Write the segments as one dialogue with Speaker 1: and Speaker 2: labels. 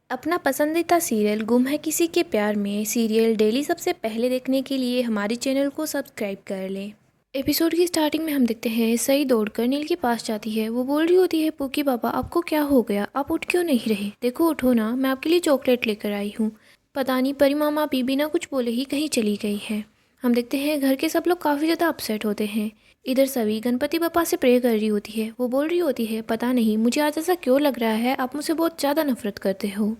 Speaker 1: अपना पसंदीदा सीरियल गुम है किसी के प्यार में सीरियल डेली सबसे पहले देखने के लिए हमारे चैनल को सब्सक्राइब कर लें। एपिसोड की स्टार्टिंग में हम देखते हैं सई दौड़कर नील के पास जाती है। वो बोल रही होती है, पुकी बाबा आपको क्या हो गया, आप उठ क्यों नहीं रहे? देखो उठो ना, मैं आपके लिए चॉकलेट लेकर आई हूँ। पता नहीं परी मामा भी बिना कुछ बोले ही कहीं चली गई है। हम देखते हैं घर के सब लोग काफ़ी ज़्यादा अपसेट होते हैं। इधर सभी गणपति बप्पा से प्रे कर रही होती है। वो बोल रही होती है, पता नहीं मुझे आज ऐसा क्यों लग रहा है, आप मुझसे बहुत ज़्यादा नफरत करते हो।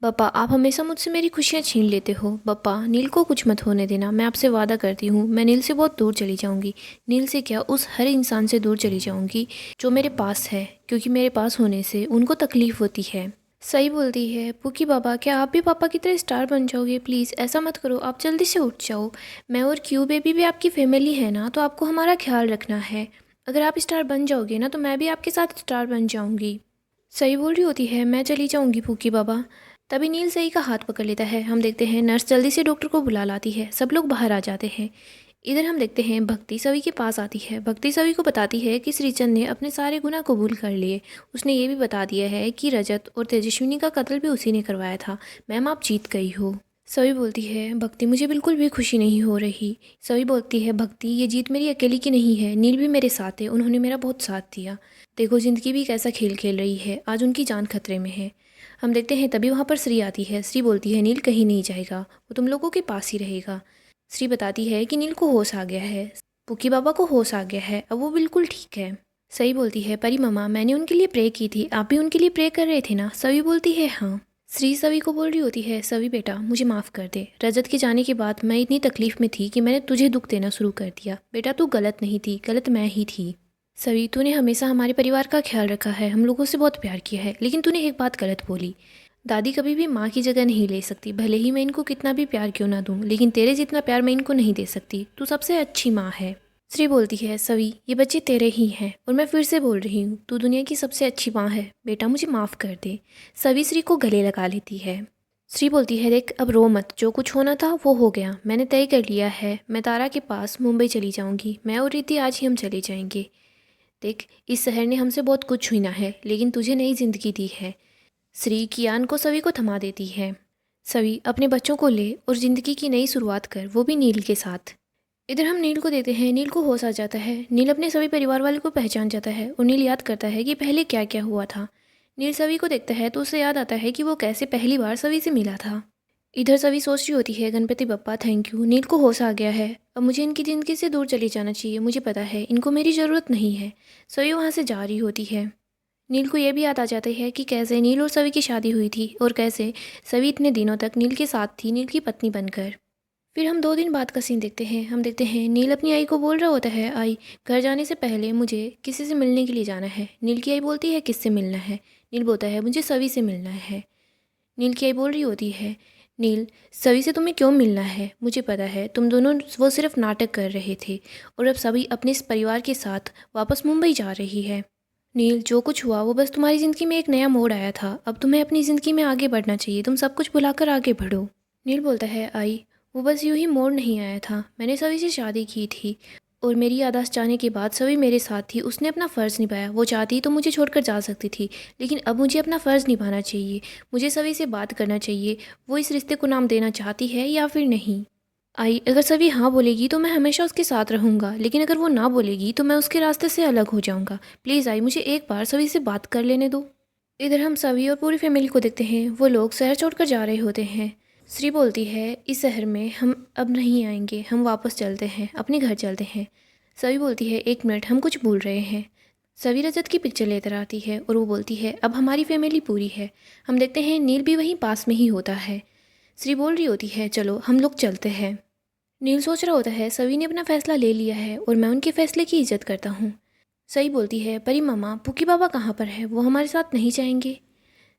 Speaker 1: बप्पा आप हमेशा मुझसे मेरी खुशियाँ छीन लेते हो। बप्पा नील को कुछ मत होने देना, मैं आपसे वादा करती हूँ मैं नील से बहुत दूर चली जाऊँगी। नील से क्या, उस हर इंसान से दूर चली जाऊँगी जो मेरे पास है, क्योंकि मेरे पास होने से उनको तकलीफ़ होती है। सही बोलती है, पुकी बाबा क्या आप भी पापा की तरह स्टार बन जाओगे? प्लीज़ ऐसा मत करो, आप जल्दी से उठ जाओ। मैं और क्यू बेबी भी आपकी फैमिली है ना, तो आपको हमारा ख्याल रखना है। अगर आप स्टार बन जाओगे ना तो मैं भी आपके साथ स्टार बन जाऊँगी। सही बोल रही होती है, मैं चली जाऊँगी पुकी बाबा। तभी नील सई का हाथ पकड़ लेता है। हम देखते हैं नर्स जल्दी से डॉक्टर को बुला लाती है। सब लोग बाहर आ जाते हैं। इधर हम देखते हैं भक्ति सवी के पास आती है। भक्ति सवी को बताती है कि श्रीचंद ने अपने सारे गुनाह कबूल कर लिए। उसने ये भी बता दिया है कि रजत और तेजस्विनी का कत्ल भी उसी ने करवाया था। मैम आप जीत गई हो। सवी बोलती है, भक्ति मुझे बिल्कुल भी खुशी नहीं हो रही। सवी बोलती है, भक्ति ये जीत मेरी अकेली की नहीं है, नील भी मेरे साथ है, उन्होंने मेरा बहुत साथ दिया। देखो जिंदगी भी कैसा खेल खेल रही है, आज उनकी जान खतरे में है। हम देखते हैं तभी वहाँ पर श्री आती है। श्री बोलती है, नील कहीं नहीं जाएगा, वो तुम लोगों के पास ही रहेगा। श्री बताती है कि नील को होश आ गया है, पुकी बाबा को होश आ गया है, अब वो बिल्कुल ठीक है। सही बोलती है, परी मामा मैंने उनके लिए प्रे की थी, आप भी उनके लिए प्रे कर रहे थे ना? सवी बोलती है हाँ। श्री सवी को बोल रही होती है, सवी बेटा मुझे माफ़ कर दे, रजत के जाने के बाद मैं इतनी तकलीफ़ में थी कि मैंने तुझे दुख देना शुरू कर दिया। बेटा तू गलत नहीं थी, गलत मैं ही थी। सवी तूने हमेशा हमारे परिवार का ख्याल रखा है, हम लोगों से बहुत प्यार किया है, लेकिन तूने एक बात गलत बोली। दादी कभी भी माँ की जगह नहीं ले सकती, भले ही मैं इनको कितना भी प्यार क्यों ना दूँ, लेकिन तेरे जितना प्यार मैं इनको नहीं दे सकती। तू सबसे अच्छी माँ है। श्री बोलती है, सवी ये बच्चे तेरे ही हैं और मैं फिर से बोल रही हूँ, तू दुनिया की सबसे अच्छी माँ है, बेटा मुझे माफ़ कर दे। सवी श्री को गले लगा लेती है। श्री बोलती है, देख अब रो मत, जो कुछ होना था वो हो गया, मैंने तय कर लिया है, मैं तारा के पास मुंबई चली जाऊँगी। मैं और रिद्धि आज ही हम चले जाएंगे। देख इस शहर ने हमसे बहुत कुछ छीना है, लेकिन तुझे नई जिंदगी दी है। श्री कियान को सवी को थमा देती है। सवी अपने बच्चों को ले और ज़िंदगी की नई शुरुआत कर, वो भी नील के साथ। इधर हम नील को देते हैं। नील को होश आ जाता है। नील अपने सभी परिवार वाले को पहचान जाता है और नील याद करता है कि पहले क्या क्या हुआ था। नील सवी को देखता है तो उसे याद आता है कि वो कैसे पहली बार सवी से मिला था। इधर सभी सोच रही होती है, गणपति बप्पा थैंक यू, नील को होश आ गया है, अब मुझे इनकी ज़िंदगी से दूर चले जाना चाहिए, मुझे पता है इनको मेरी ज़रूरत नहीं है। सभी वहाँ से जा रही होती है। नील को यह भी याद आ जाता है कि कैसे नील और सवी की शादी हुई थी और कैसे सवी इतने दिनों तक नील के साथ थी, नील की पत्नी बनकर। फिर हम 2 दिन बाद का सीन देखते हैं। हम देखते हैं नील अपनी आई को बोल रहा होता है, आई घर जाने से पहले मुझे किसी से मिलने के लिए जाना है। नील की आई बोलती है, किससे मिलना है? नील बोलता है, मुझे सवी से मिलना है। नील की आई बोल रही होती है, नील सभी से तुम्हें क्यों मिलना है? मुझे पता है तुम दोनों वो सिर्फ नाटक कर रहे थे और अब सभी अपने इस परिवार के साथ वापस मुंबई जा रही है। नील जो कुछ हुआ वो बस तुम्हारी ज़िंदगी में एक नया मोड़ आया था, अब तुम्हें अपनी ज़िंदगी में आगे बढ़ना चाहिए, तुम सब कुछ भुलाकर आगे बढ़ो। नील बोलता है, आई वो बस यूं ही मोड़ नहीं आया था, मैंने सभी से शादी की थी और मेरी याददाश्त जाने के बाद सभी मेरे साथ थी, उसने अपना फ़र्ज़ निभाया, वो चाहती तो मुझे छोड़कर जा सकती थी, लेकिन अब मुझे अपना फ़र्ज़ निभाना चाहिए, मुझे सभी से बात करना चाहिए, वो इस रिश्ते को नाम देना चाहती है या फिर नहीं। आई अगर सभी हाँ बोलेगी तो मैं हमेशा उसके साथ रहूँगा, लेकिन अगर वो ना बोलेगी तो मैं उसके रास्ते से अलग हो जाऊँगा। प्लीज़ आई मुझे एक बार सभी से बात कर लेने दो। इधर हम सभी और पूरी फैमिली को देखते हैं। वो लोग शहर छोड़कर जा रहे होते हैं। श्री बोलती है, इस शहर में हम अब नहीं आएंगे, हम वापस चलते हैं, अपने घर चलते हैं। सभी बोलती है, एक मिनट हम कुछ भूल रहे हैं। सभी रजत की पिक्चर लेकर आती है और वो बोलती है, अब हमारी फैमिली पूरी है। हम देखते हैं नील भी वहीं पास में ही होता है। श्री बोल रही होती है, चलो हम लोग चलते हैं। नील सोच रहा होता है, सभी ने अपना फैसला ले लिया है और मैं उनके फैसले की इज्जत करता हूँ। सही बोलती है, परी मामा पुकी बाबा कहाँ पर है, वो हमारे साथ नहीं जाएंगे?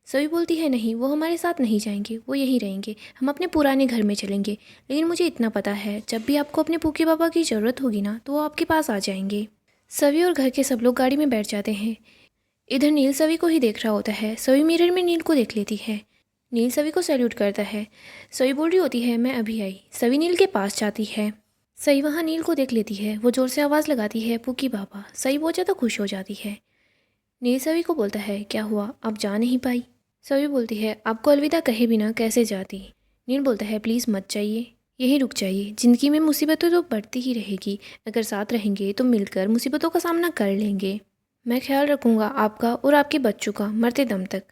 Speaker 1: सभी बोलती है, नहीं वो हमारे साथ नहीं जाएंगे, वो यहीं रहेंगे, हम अपने पुराने घर में चलेंगे, लेकिन मुझे इतना पता है जब भी आपको अपने पुकी बाबा की ज़रूरत होगी ना तो वो आपके पास आ जाएंगे। सभी और घर के सब लोग गाड़ी में बैठ जाते हैं। इधर नील सभी को ही देख रहा होता है। सभी मिरर में नील को देख लेती है। नील सभी को सैल्यूट करता है। सभी बोल रही होती है, मैं अभी आई। सभी नील के पास जाती है। सही वहाँ नील को देख लेती है। वो ज़ोर से आवाज़ लगाती है, पुकी बाबा। सही बहुत ज़्यादा खुश हो जाती है। नील सभी को बोलता है, क्या हुआ, आप जा नहीं पाई? सभी बोलती है आपको अलविदा कहे बिना कैसे जाती। नील बोलता है प्लीज़ मत जाइए, यहीं रुक जाइए। ज़िंदगी में मुसीबतें तो बढ़ती ही रहेगी, अगर साथ रहेंगे तो मिलकर मुसीबतों का सामना कर लेंगे। मैं ख्याल रखूँगा आपका और आपके बच्चों का मरते दम तक।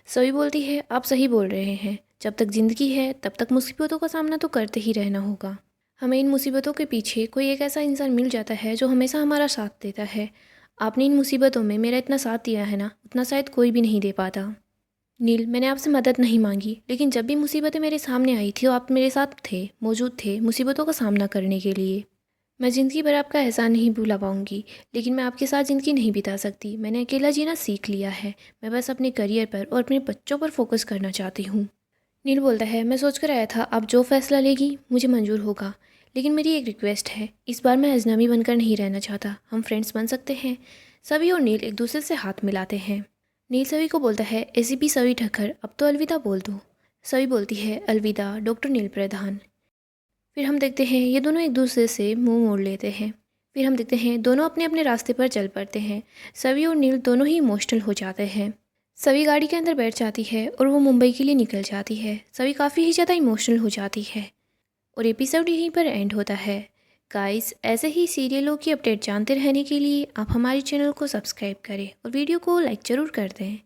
Speaker 1: सभी बोलती है आप सही बोल रहे हैं, जब तक ज़िंदगी है तब तक मुसीबतों का सामना तो करते ही रहना होगा। हमें इन मुसीबतों के पीछे कोई एक ऐसा इंसान मिल जाता है जो हमेशा हमारा साथ देता है। आपने इन मुसीबतों में मेरा इतना साथ दिया है ना, उतना शायद कोई भी नहीं दे पाता। नील, मैंने आपसे मदद नहीं मांगी, लेकिन जब भी मुसीबतें मेरे सामने आई थी, तो आप मेरे साथ थे, मौजूद थे मुसीबतों का सामना करने के लिए। मैं ज़िंदगी भर आपका एहसान नहीं भुला पाऊंगी, लेकिन मैं आपके साथ ज़िंदगी नहीं बिता सकती। मैंने अकेला जीना सीख लिया है। मैं बस अपने करियर पर और अपने बच्चों पर फोकस करना चाहती हूँ। नील बोलता है मैं सोच कर आया था आप जो फैसला लेगी मुझे मंजूर होगा, लेकिन मेरी एक रिक्वेस्ट है, इस बार मैं अजनबी बनकर नहीं रहना चाहता। हम फ्रेंड्स बन सकते हैं। सभी और नील एक दूसरे से हाथ मिलाते हैं। नील सभी को बोलता है एसीपी सभी ठक्कर, अब तो अलविदा बोल दो। सभी बोलती है अलविदा डॉक्टर नील प्रधान। फिर हम देखते हैं ये दोनों एक दूसरे से मुंह मोड़ लेते हैं। फिर हम देखते हैं दोनों अपने अपने रास्ते पर चल पड़ते हैं। सभी और नील दोनों ही इमोशनल हो जाते हैं। सभी गाड़ी के अंदर बैठ जाती है और वो मुंबई के लिए निकल जाती है। सभी काफ़ी ही ज़्यादा इमोशनल हो जाती है और एपिसोड यहीं पर एंड होता है। गाइस, ऐसे ही सीरियलों की अपडेट जानते रहने के लिए आप हमारे चैनल को सब्सक्राइब करें और वीडियो को लाइक ज़रूर कर दें।